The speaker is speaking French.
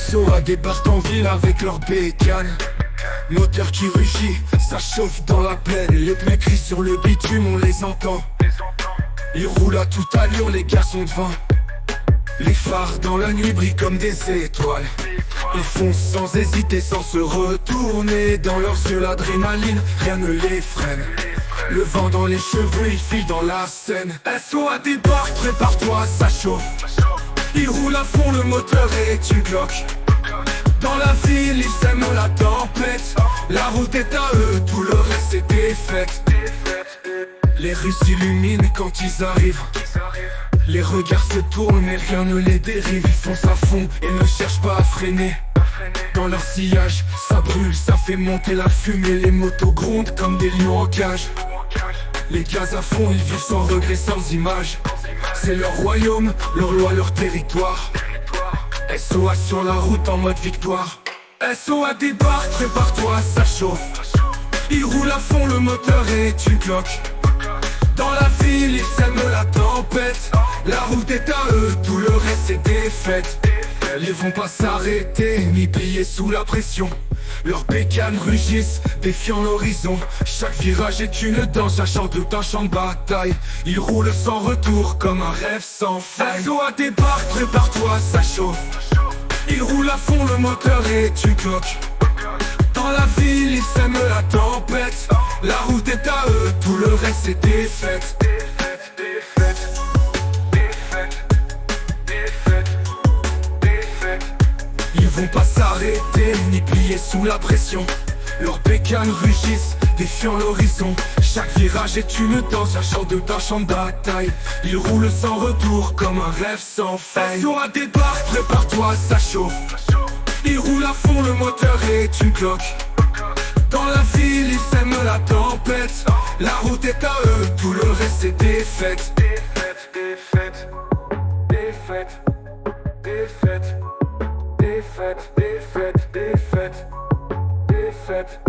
SOA débarque en ville avec leur bécane. Moteur qui rugit, ça chauffe dans la plaine. Les mecs crient sur le bitume, on les entend. Ils roulent à toute allure, les gars sont devant. Les phares dans la nuit brillent comme des étoiles. Ils foncent sans hésiter, sans se retourner. Dans leurs yeux l'adrénaline, rien ne les freine. Le vent dans les cheveux, ils filent dans la Seine. SOA débarque, prépare-toi, ça chauffe. Ils roulent à fond, le moteur est une cloque. Dans la ville, ils sèment la tempête. La route est à eux, tout le reste est défaite. Les rues s'illuminent quand ils arrivent. Les regards se tournent mais rien ne les dérive. Ils foncent à fond et ne cherchent pas à freiner. Dans leur sillage, ça brûle, ça fait monter la fumée. Les motos grondent comme des lions en cage. Les gaz à fond, ils vivent sans regret, sans image. C'est leur royaume, leur loi, leur territoire. SOA sur la route en mode victoire. SOA débarque, prépare-toi, ça chauffe. Ils roulent à fond, le moteur est une cloque. Dans la ville, ils sèment la tempête. La route est à eux, tout le reste est défaite. Ils vont pas s'arrêter, ni plier sous la pression. Leurs bécanes rugissent, défiant l'horizon. Chaque virage est une danse, un champ de bataille. Ils roulent sans retour, comme un rêve sans fin. SOA débarque, prépare-toi, ça chauffe. Ils roulent à fond, le moteur est une cloque. Dans la ville, ils sèment la tempête. La route est à eux, tout le reste est défaite. Ils vont pas s'arrêter, ni plier sous la pression. Leurs bécanes rugissent, défiant l'horizon. Chaque virage est une danse, un champ de bataille. Ils roulent sans retour, comme un rêve sans fin. SOA débarque, prépare-toi, ça chauffe. Ils roulent à fond, le moteur est une cloque. Dans la ville, ils sèment la tempête. La route est à eux, tout le reste est défaite. Défaite, défaite, défaite, défaite, défaite, défaite, défaite, défaite.